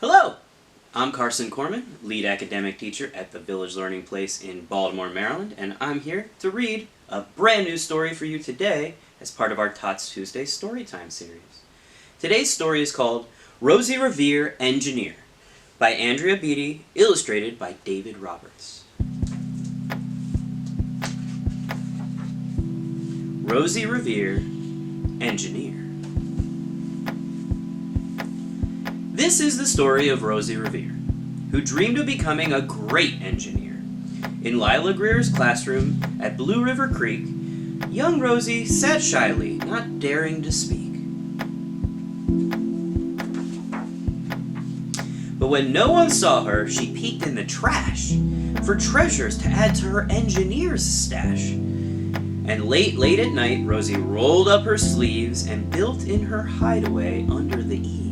Hello! I'm Carson Corman, lead academic teacher at the Village Learning Place in Baltimore, Maryland, and I'm here to read a brand new story for you today as part of our Tots Tuesday Storytime series. Today's story is called Rosie, Revere, Engineer by Andrea Beaty, illustrated by David Roberts. Rosie, Revere, Engineer. This is the story of Rosie Revere, who dreamed of becoming a great engineer. In Lila Greer's classroom at Blue River Creek, young Rosie sat shyly, not daring to speak. But when no one saw her, she peeked in the trash for treasures to add to her engineer's stash. And late at night, Rosie rolled up her sleeves and built in her hideaway under the eaves.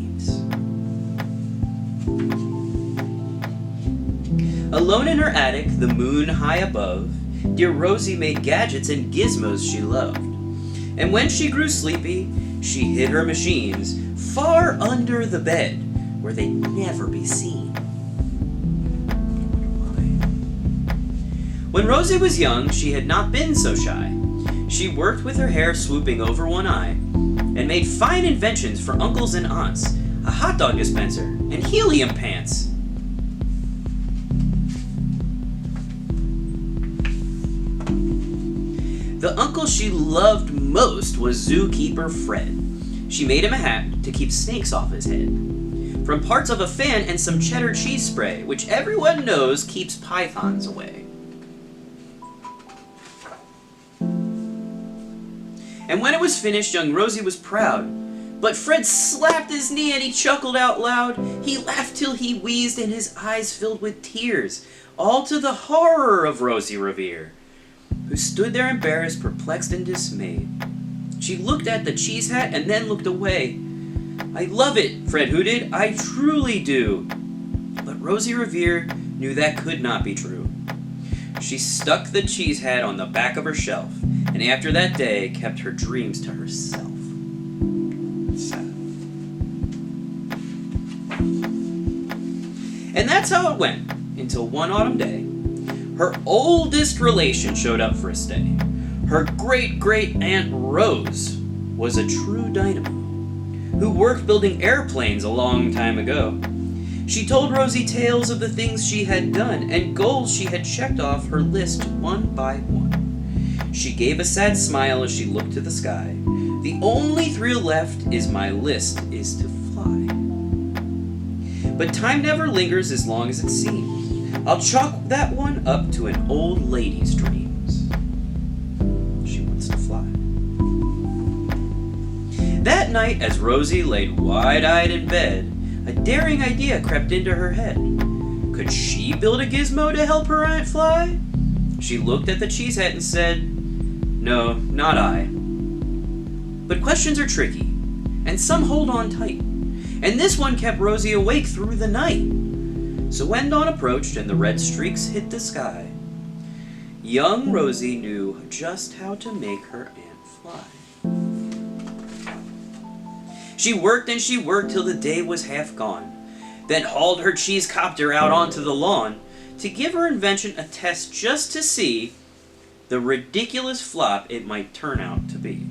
Alone in her attic, the moon high above, dear Rosie made gadgets and gizmos she loved. And when she grew sleepy, she hid her machines far under the bed, where they'd never be seen. When Rosie was young, she had not been so shy. She worked with her hair swooping over one eye, and made fine inventions for uncles and aunts, a hot dog dispenser, and helium pants. The uncle she loved most was zookeeper Fred. She made him a hat to keep snakes off his head, from parts of a fan and some cheddar cheese spray, which everyone knows keeps pythons away. And when it was finished, young Rosie was proud. But Fred slapped his knee and he chuckled out loud. He laughed till he wheezed and his eyes filled with tears, all to the horror of Rosie Revere, who stood there embarrassed, perplexed, and dismayed. She looked at the cheese hat and then looked away. "I love it," Fred hooted, "I truly do." But Rosie Revere knew that could not be true. She stuck the cheese hat on the back of her shelf, and after that day kept her dreams to herself. Sad. And that's how it went, until one autumn day, her oldest relation showed up for a stay. Her great-great-aunt Rose was a true dynamo, who worked building airplanes a long time ago. She told Rosie tales of the things she had done and goals she had checked off her list one by one. She gave a sad smile as she looked to the sky. "The only thrill left is my list is to fly. But time never lingers as long as it seems. I'll chalk that one up to an old lady's dreams. She wants to fly." That night, as Rosie laid wide-eyed in bed, a daring idea crept into her head. Could she build a gizmo to help her aunt fly? She looked at the cheese hat and said, "No, not I." But questions are tricky, and some hold on tight, and this one kept Rosie awake through the night. So when dawn approached and the red streaks hit the sky, young Rosie knew just how to make her aunt fly. She worked and she worked till the day was half gone, then hauled her cheese copter out onto the lawn to give her invention a test just to see the ridiculous flop it might turn out to be.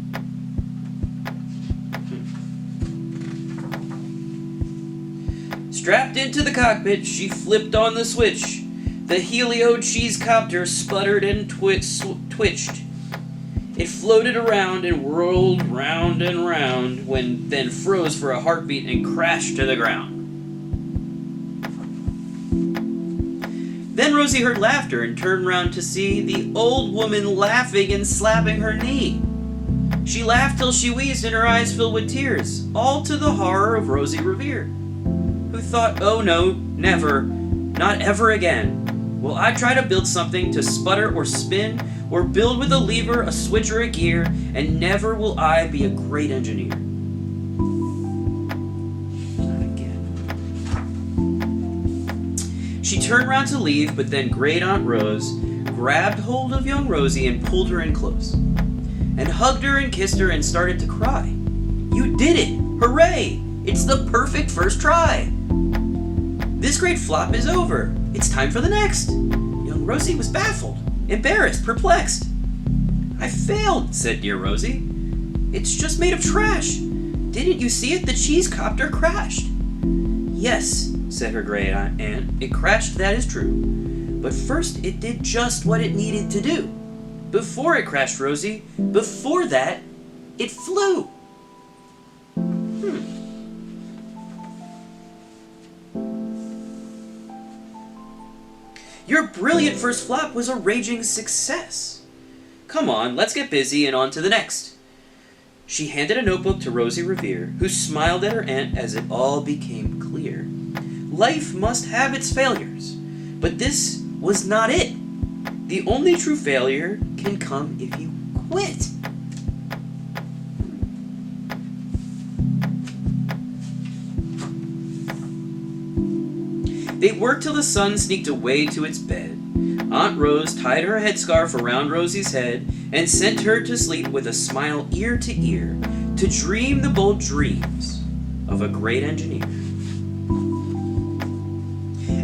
Strapped into the cockpit, she flipped on the switch. The helio cheese copter sputtered and twitched. It floated around and whirled round and round, then froze for a heartbeat and crashed to the ground. Then Rosie heard laughter and turned round to see the old woman laughing and slapping her knee. She laughed till she wheezed and her eyes filled with tears, all to the horror of Rosie Revere, who thought, "Oh no, never, not ever again will I try to build something to sputter or spin or build with a lever, a switch, or a gear, and never will I be a great engineer." Not again. She turned round to leave, but then Great Aunt Rose grabbed hold of young Rosie and pulled her in close, and hugged her and kissed her and started to cry. "You did it! Hooray! It's the perfect first try!" This great flop is over. It's time for the next. Young Rosie was baffled, embarrassed, perplexed. I failed, said dear Rosie. It's just made of trash. Didn't you see it? The cheese copter crashed. Yes, said her great aunt, it crashed, that is true. But first it did just what it needed to do. Before it crashed, Rosie, before that, it flew. Your brilliant first flop was a raging success. Come on, let's get busy and on to the next. She handed a notebook to Rosie Revere, who smiled at her aunt as it all became clear. Life must have its failures, but this was not it. The only true failure can come if you quit. They worked till the sun sneaked away to its bed. Aunt Rose tied her headscarf around Rosie's head and sent her to sleep with a smile ear to ear, to dream the bold dreams of a great engineer.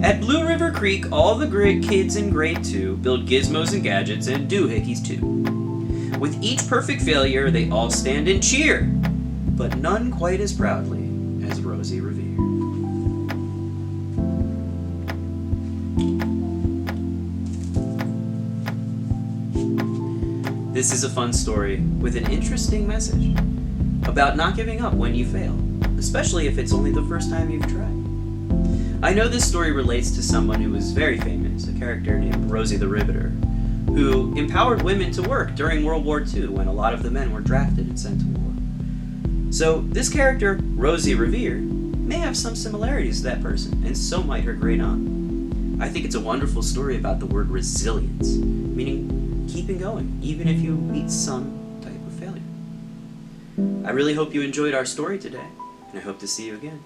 At Blue River Creek, all the great kids in grade 2 build gizmos and gadgets and doohickeys too. With each perfect failure, they all stand and cheer, but none quite as proudly as Rosie Revere. This is a fun story with an interesting message about not giving up when you fail, especially if it's only the first time you've tried. I know this story relates to someone who was very famous, a character named Rosie the Riveter, who empowered women to work during World War II when a lot of the men were drafted and sent to war. So this character, Rosie Revere, may have some similarities to that person, and so might her great aunt. I think it's a wonderful story about the word resilience, meaning keeping going, even if you meet some type of failure. I really hope you enjoyed our story today, and I hope to see you again.